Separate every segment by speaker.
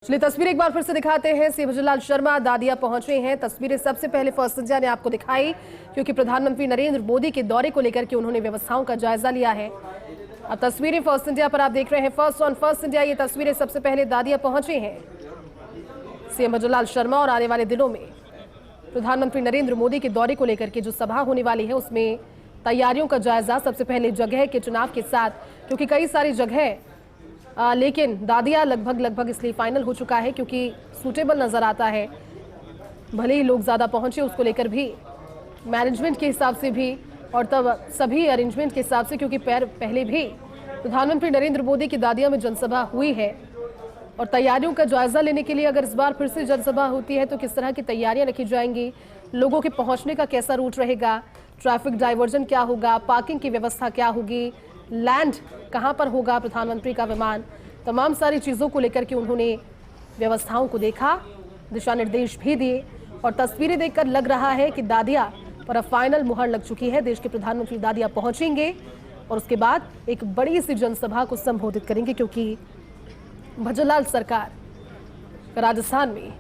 Speaker 1: चलिए तस्वीर एक बार फिर से दिखाते हैं। सीएम भजनलाल शर्मा दादिया पहुंचे हैं। तस्वीरें सबसे पहले फर्स्ट इंडिया ने आपको दिखाई क्योंकि प्रधानमंत्री नरेंद्र मोदी के दौरे को लेकर के उन्होंने व्यवस्थाओं का जायजा लिया है। अब तस्वीरें फर्स्ट इंडिया पर आप देख रहे हैं। फर्स्ट ऑन फर्स्ट इंडिया ये तस्वीरें सबसे पहले दादिया पहुंचे हैं सीएम भजनलाल शर्मा और आने वाले दिनों में प्रधानमंत्री नरेंद्र मोदी के दौरे को लेकर के जो सभा होने वाली है उसमें तैयारियों का जायजा सबसे पहले जगह के चुनाव के साथ, क्योंकि कई सारी जगह लेकिन दादिया लगभग इसलिए फाइनल हो चुका है क्योंकि सूटेबल नजर आता है। भले ही लोग ज्यादा पहुंचे उसको लेकर भी मैनेजमेंट के हिसाब से भी और तब सभी अरेंजमेंट के हिसाब से, क्योंकि पहले भी प्रधानमंत्री नरेंद्र मोदी की दादिया में जनसभा हुई है और तैयारियों का जायजा लेने के लिए अगर इस बार फिर से जनसभा होती है तो किस तरह की तैयारियां रखी जाएंगी, लोगों के पहुंचने का कैसा रूट रहेगा, ट्रैफिक डाइवर्जन क्या होगा, पार्किंग की व्यवस्था क्या होगी, लैंड कहां पर होगा प्रधानमंत्री का विमान, तमाम सारी चीज़ों को लेकर के उन्होंने व्यवस्थाओं को देखा, दिशा निर्देश भी दिए और तस्वीरें देखकर लग रहा है कि दादिया पर अब फाइनल मुहर लग चुकी है। देश के प्रधानमंत्री दादिया पहुंचेंगे और उसके बाद एक बड़ी सी जनसभा को संबोधित करेंगे, क्योंकि भजनलाल सरकार का राजस्थान में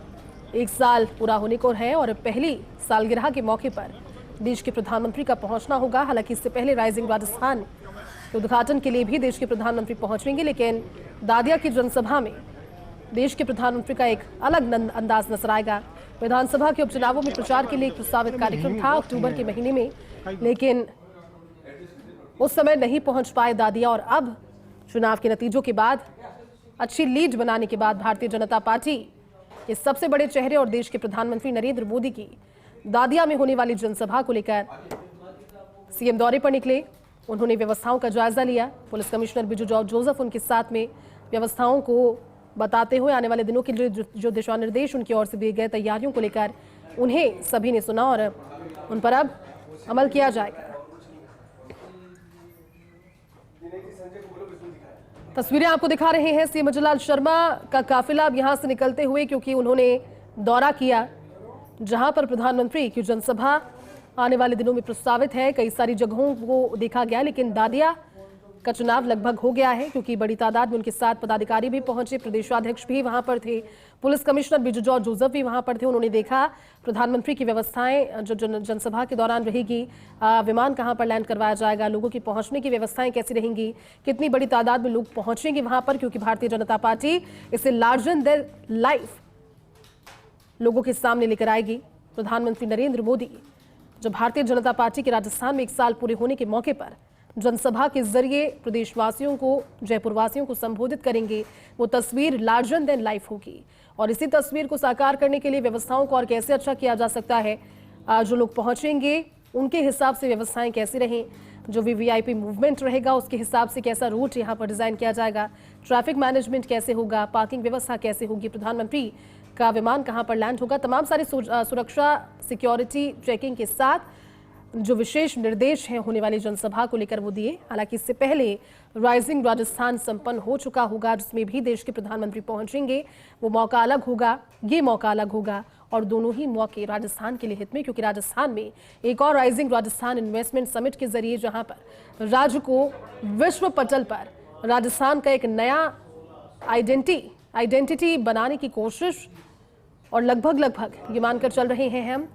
Speaker 1: 1 साल पूरा होने को है और पहली सालगिरह के मौके पर देश के प्रधानमंत्री का पहुंचना होगा। हालांकि इससे पहले राइजिंग राजस्थान के उद्घाटन के लिए भी देश के प्रधानमंत्री पहुंचेंगे, लेकिन दादिया की जनसभा में देश के प्रधानमंत्री का एक अलग अंदाज नजर आएगा। विधानसभा के उपचुनावों में प्रचार के लिए एक प्रस्तावित कार्यक्रम था अक्टूबर के महीने में, लेकिन उस समय नहीं पहुंच पाए दादिया और अब चुनाव के नतीजों के बाद अच्छी लीड बनाने के बाद भारतीय जनता पार्टी के सबसे बड़े चेहरे और देश के प्रधानमंत्री नरेंद्र मोदी की दादिया में होने वाली जनसभा को लेकर सीएम दौरे पर निकले। उन्होंने व्यवस्थाओं का जायजा लिया। पुलिस कमिश्नर बिजू जोसेफ उनके साथ में व्यवस्थाओं को बताते हुए आने वाले दिनों के लिए जो दिशा निर्देश उनकी ओर से दिए गए तैयारियों को लेकर उन्हें सभी ने सुना और उन पर अब अमल किया जाएगा। तस्वीरें आपको दिखा रहे हैं सीएम भजनलाल शर्मा का काफिला अब यहां से निकलते हुए, क्योंकि उन्होंने दौरा किया जहां पर प्रधानमंत्री की जनसभा आने वाले दिनों में प्रस्तावित है। कई सारी जगहों को देखा गया, लेकिन दादिया का चुनाव लगभग हो गया है क्योंकि बड़ी तादाद में उनके साथ पदाधिकारी भी पहुंचे, प्रदेशाध्यक्ष भी वहां पर थे, पुलिस कमिश्नर बिजू जोसेफ भी वहां पर थे। उन्होंने देखा प्रधानमंत्री की व्यवस्थाएं जो जनसभा के दौरान रहेगी, विमान कहां पर लैंड करवाया जाएगा, लोगों की पहुंचने की व्यवस्थाएं कैसी रहेंगी, कितनी बड़ी तादाद में लोग पहुंचेंगे वहां पर, क्योंकि भारतीय जनता पार्टी इसे लार्जर देन लाइफ लोगों के सामने लेकर आएगी। प्रधानमंत्री नरेंद्र मोदी जो भारतीय जनता पार्टी के राजस्थान में 1 साल पूरे होने के मौके पर जनसभा के जरिए प्रदेशवासियों को, जयपुरवासियों को संबोधित करेंगे, वो तस्वीर लार्जर देन लाइफ होगी और इसी तस्वीर को साकार करने के लिए व्यवस्थाओं को और कैसे अच्छा किया जा सकता है, जो लोग पहुंचेंगे उनके हिसाब से व्यवस्थाएं कैसी रहें, जो वीवीआईपी मूवमेंट रहेगा उसके हिसाब से कैसा रूट यहाँ पर डिजाइन किया जाएगा, ट्रैफिक मैनेजमेंट कैसे होगा, पार्किंग व्यवस्था कैसे होगी, प्रधानमंत्री का विमान कहां पर लैंड होगा, तमाम सारी सुरक्षा सिक्योरिटी चेकिंग के साथ जो विशेष निर्देश हैं होने वाली जनसभा को लेकर वो दिए। हालांकि इससे पहले राइजिंग राजस्थान संपन्न हो चुका होगा जिसमें भी देश के प्रधानमंत्री पहुंचेंगे। वो मौका अलग होगा, ये मौका अलग होगा और दोनों ही मौके राजस्थान के लिए हित में, क्योंकि राजस्थान में एक और राइजिंग राजस्थान इन्वेस्टमेंट समिट के जरिए जहां पर राज्य को विश्व पटल पर राजस्थान का एक नया आइडेंटिटी बनाने की कोशिश और लगभग ये मानकर चल रहे हैं हम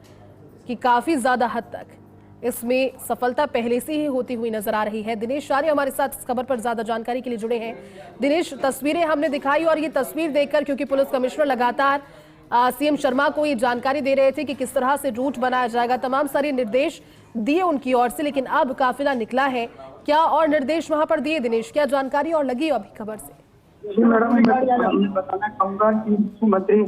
Speaker 1: कि काफी ज्यादा हद तक इसमें सफलता पहले से ही होती हुई नजर आ रही है। दिनेश शारी हमारे साथ इस खबर पर ज्यादा जानकारी के लिए जुड़े हैं। दिनेश, तस्वीरें हमने दिखाई और ये तस्वीर देखकर, क्योंकि पुलिस कमिश्नर लगातार सीएम शर्मा को ये जानकारी दे रहे थे कि किस तरह से रूट बनाया जाएगा, तमाम सारे निर्देश दिए उनकी ओर से, लेकिन अब काफिला निकला है, क्या और निर्देश वहां पर दिए दिनेश, क्या जानकारी और लगी अभी खबर से?
Speaker 2: जी मैडम, मैं बताना चाहूंगा कि मुख्यमंत्री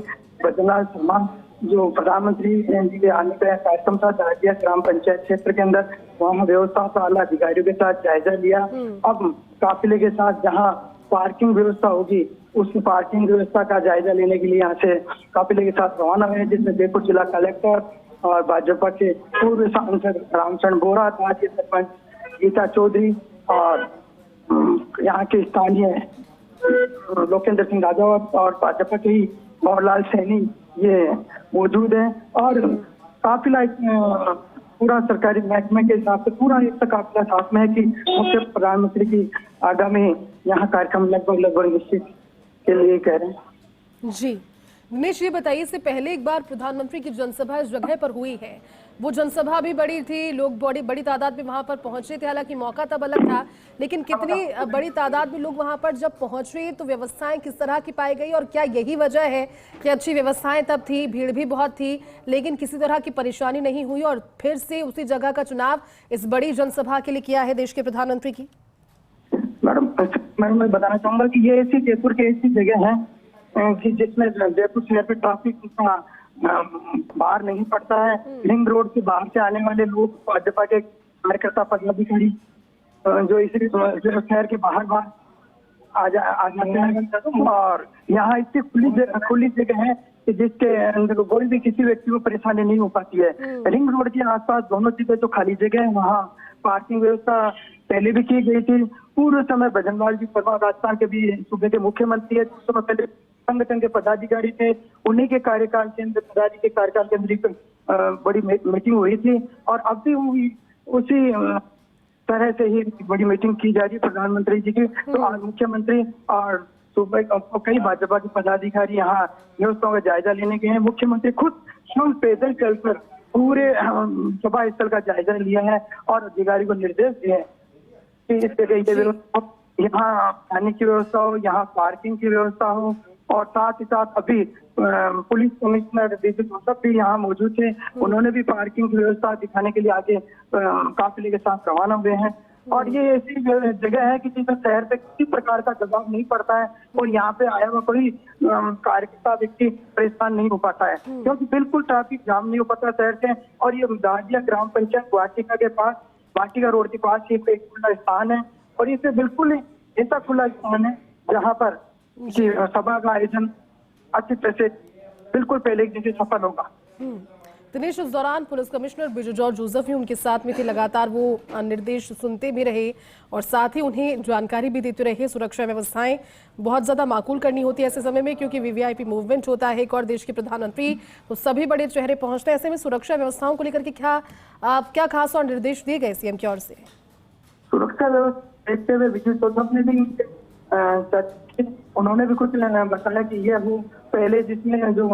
Speaker 2: भजनलाल शर्मा जो प्रधानमंत्री जी के आने का कार्यक्रम था दादिया ग्राम पंचायत क्षेत्र के अंदर, वहाँ व्यवस्था का आला अधिकारियों के साथ जायजा लिया। अब काफिले के साथ जहाँ पार्किंग व्यवस्था होगी उस पार्किंग व्यवस्था का जायजा लेने के लिए यहाँ से काफिले के साथ रवाना हुए, जिसमें जयपुर जिला कलेक्टर और भाजपा के पूर्व सांसद रामचरण बोरा, राज्य सरपंच गीता चौधरी और यहाँ के स्थानीय लोकेंद्र सिंह राजावत और भाजपा के ही मोहनलाल सैनी ये मौजूद है। और काफिला पूरा सरकारी महकमे के हिसाब से पूरा एक काफिला साथ में है कि मुख्य प्रधानमंत्री की आगामी यहाँ कार्यक्रम लगभग निश्चित के लिए कह रहे हैं।
Speaker 1: जी दिनेश, ये बताइए, इससे पहले एक बार प्रधानमंत्री की जनसभा इस जगह पर हुई है, वो जनसभा भी बड़ी थी, लोग बड़ी बड़ी तादाद में वहां पर पहुंचे थे, हालांकि मौका तब अलग था, लेकिन कितनी बड़ी तादाद में लोग वहां पर जब पहुंचे तो व्यवस्थाएं किस तरह की पाई गई, और क्या यही वजह है कि अच्छी व्यवस्थाएं तब थी, भीड़ भी बहुत थी, लेकिन किसी तरह की परेशानी नहीं हुई और फिर से उसी जगह का चुनाव इस बड़ी जनसभा के लिए किया है देश के प्रधानमंत्री की?
Speaker 2: मैडम मैं बताना चाहूंगा कि ये ऐसी जयपुर की ऐसी जगह है कि जिसमें जयपुर शहर पे ट्रैफिक बाहर नहीं पड़ता है। रिंग रोड से बाहर से आने वाले लोग, भाजपा के कार्यकर्ता, पदाधिकारी जो इसी शहर के बाहर आ जाते हैं, और यहाँ इतनी खुली जगह है कि जिसके अंदर कोई भी किसी व्यक्ति को परेशानी नहीं हो पाती है। रिंग रोड के आसपास दोनों चीजें जो खाली जगह है, वहाँ पार्किंग व्यवस्था पहले भी की गई थी। पूरे समय भजनलाल जी वर्मा राजस्थान के भी सूबे के मुख्यमंत्री है, कुछ समय पहले संगठन के पदाधिकारी थे, उन्हीं के कार्यकाल के अंदर, पिताजी के कार्यकाल के अंदर एक बड़ी मीटिंग हुई थी, और अब भी हुई उसी तरह से ही बड़ी मीटिंग की जा रही है प्रधानमंत्री जी की। तो आज मुख्यमंत्री और सूबे कई भाजपा के पदाधिकारी यहाँ व्यवस्थाओं का जायजा लेने गए हैं। मुख्यमंत्री खुद स्वयं पैदल चलकर पूरे सभा स्थल का जायजा लिया है और अधिकारी को निर्देश दिए हैं कि इस जगह यहाँ खाने की व्यवस्था हो, यहाँ पार्किंग की व्यवस्था हो, और साथ ही साथ अभी पुलिस कमिश्नर डीसी जोसफ भी यहाँ मौजूद थे, उन्होंने भी पार्किंग की व्यवस्था दिखाने के लिए आगे काफिले के साथ रवाना हुए हैं। और ये ऐसी जगह है कि जिसमें शहर पे किसी प्रकार का दबाव नहीं पड़ता है, और यहाँ पे आया हुआ कोई कार्यकर्ता व्यक्ति परेशान नहीं हो पाता है, क्योंकि बिल्कुल ट्रैफिक जाम नहीं हो पाता शहर से। और ये दादिया ग्राम पंचायत वाटिका के पास, वाटिका रोड के पास एक खुला स्थान है, और इसे बिल्कुल ऐसा खुला स्थान है जहाँ पर सभा का आयोजन अच्छी तरह से बिल्कुल पहले जैसे सफल होगा।
Speaker 1: दिनेश, उस दौरान police commissioner Biju George Joseph भी उनके साथ में थे, लगातार वो निर्देश सुनते भी रहे और साथ ही उन्हें जानकारी भी देते रहे। सुरक्षा व्यवस्थाएं बहुत ज्यादा माकूल करनी होती है ऐसे समय में, क्योंकि वीवीआईपी मूवमेंट होता है, एक और देश के प्रधानमंत्री, तो सभी बड़े चेहरे पहुंचते हैं। ऐसे में सुरक्षा व्यवस्थाओं को लेकर के क्या खास और निर्देश दिए गए सीएम की ओर से?
Speaker 2: सुरक्षा व्यवस्था देखते हुए बिजू जोसेफ ने भी उन्होंने भी कुछ बताया कि ये वो पहले जिसमें जो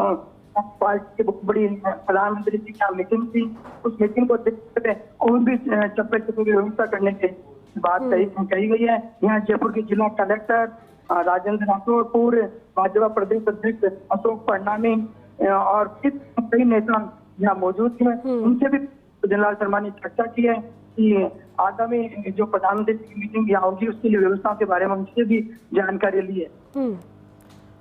Speaker 2: पार्टी की बहुत बड़ी प्रधानमंत्री जी की मीटिंग थी, उस मीटिंग को देखते हुए और भी चप्पे चप्पे की व्यवस्था करने की बात कही गई है। यहाँ जयपुर के जिला कलेक्टर राजेंद्र राठौर, पूर्व भाजपा प्रदेश अध्यक्ष अशोक परनामी और कई नेता यहाँ मौजूद हैं। उनसे भी भजनलाल शर्मा ने चर्चा की है कि आगामी जो प्रधानमंत्री की मीटिंग यहाँ होगी उसके लिए व्यवस्था के बारे में उनसे भी जानकारी ली है।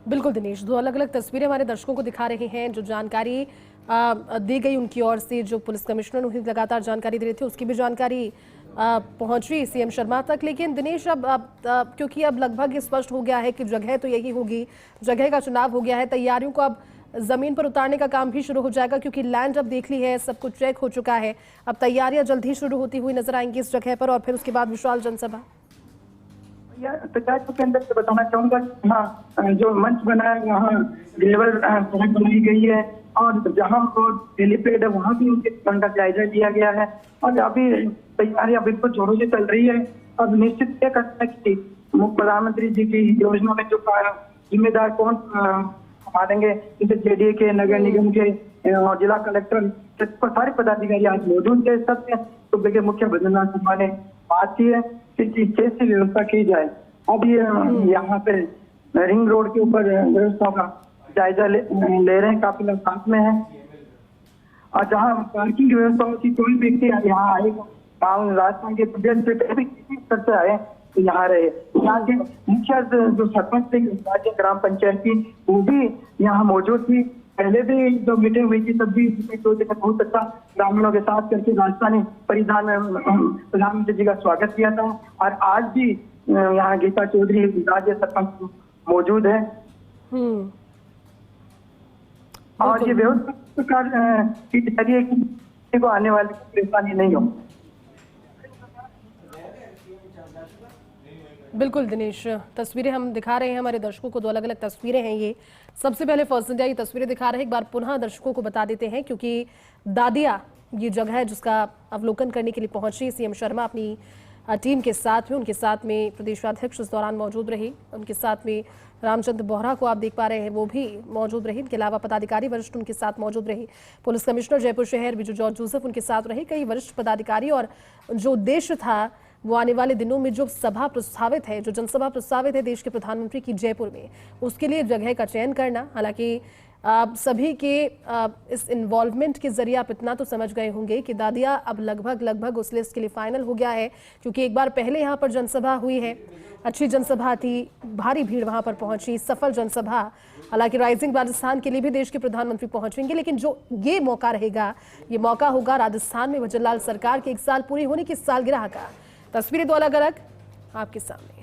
Speaker 1: बिल्कुल दिनेश, दो अलग अलग तस्वीरें हमारे दर्शकों को दिखा रहे हैं। जो जानकारी दी गई उनकी ओर से, जो पुलिस कमिश्नर उन्हें लगातार जानकारी दे रहे थे, उसकी भी जानकारी पहुंची सीएम शर्मा तक। लेकिन दिनेश, अब क्योंकि अब लगभग स्पष्ट हो गया है कि जगह तो यही होगी, जगह का चुनाव हो गया है, तैयारियों को अब जमीन पर उतारने का काम भी शुरू हो जाएगा, क्योंकि लैंड अब देख ली है, सब कुछ चेक हो चुका है। अब तैयारियां जल्द ही शुरू होती हुई नजर आएंगी इस जगह पर, और फिर उसके बाद विशाल जनसभा।
Speaker 2: के अंदर से बताना चाहूंगा, हाँ जो मंच बना है वहाँ ग्रेवल सड़क बनाई गई है, और जहाँ हेलीपैड है वहाँ भी उनके का जायजा लिया गया है, और अभी तैयारियां बिल्कुल जोरों से चल रही है। अब निश्चित तय करना है कि प्रधानमंत्री जी की योजना में जो जिम्मेदार कौन संभालेंगे, जैसे जेडीए के, नगर निगम के और जिला कलेक्टर, सारे पदाधिकारी आज मौजूद थे। सबसे सूबे के मुख्य भजनलाल शर्मा ने बात की है कि कैसे व्यवस्था की जाए। अब ये यहाँ पे रिंग रोड के ऊपर व्यवस्था का जायजा ले रहे हैं, काफी लोग साथ में है, और जहाँ पार्किंग की व्यवस्था होती, कोई व्यक्ति यहाँ आएगा राजस्थान के प्रदेश से भी किसी स्तर से आए तो यहाँ रहे। यहाँ के मुखिया जो सरपंच थे राज्य ग्राम पंचायत की, वो भी यहाँ मौजूद थी। पहले भी जो मीटिंग हुई थी तब भी बहुत अच्छा ग्रामीणों के साथ करके राजस्थानी परिधान में प्रधानमंत्री जी का स्वागत किया था, और आज भी यहाँ गीता चौधरी राज्य सरपंच मौजूद है। और ये व्यवस्था की तैयारी कि आने वाली परेशानी नहीं हो।
Speaker 1: बिल्कुल दिनेश, तस्वीरें हम दिखा रहे हैं हमारे दर्शकों को, दो अलग अलग तस्वीरें हैं ये। सबसे पहले फर्स्ट इंडिया ये तस्वीरें दिखा रहे हैं, एक बार पुनः दर्शकों को बता देते हैं, क्योंकि दादिया ये जगह है जिसका अवलोकन करने के लिए पहुंची सीएम शर्मा अपनी टीम के साथ में, उनके साथ में प्रदेशाध्यक्ष इस दौरान मौजूद रहे, उनके साथ में रामचंद्र बोहरा को आप देख पा रहे हैं, वो भी मौजूद रहे। इनके अलावा पदाधिकारी वरिष्ठ उनके साथ मौजूद रहे। पुलिस कमिश्नर जयपुर शहर बिजू जॉर्ज जोसेफ उनके साथ रहे, कई वरिष्ठ पदाधिकारी। और जो उद्देश्य था वो आने वाले दिनों में जो सभा प्रस्तावित है, जो जनसभा प्रस्तावित है देश के प्रधानमंत्री की जयपुर में, उसके लिए जगह का चयन करना। हालांकि सभी के इस इन्वॉल्वमेंट के जरिए आप इतना तो समझ गए होंगे कि दादिया अब लगभग उस लिस्ट के लिए फाइनल हो गया है, क्योंकि एक बार पहले यहाँ पर जनसभा हुई है, अच्छी जनसभा थी, भारी भीड़ वहां पर पहुंची, सफल जनसभा। हालांकि राइजिंग राजस्थान के लिए भी देश के प्रधानमंत्री पहुंचेंगे, लेकिन जो ये मौका रहेगा, ये मौका होगा राजस्थान में भजनलाल सरकार के 1 साल पूरी होने की सालगिरह का। तस्वीरें दो अलग अलग आपके सामने।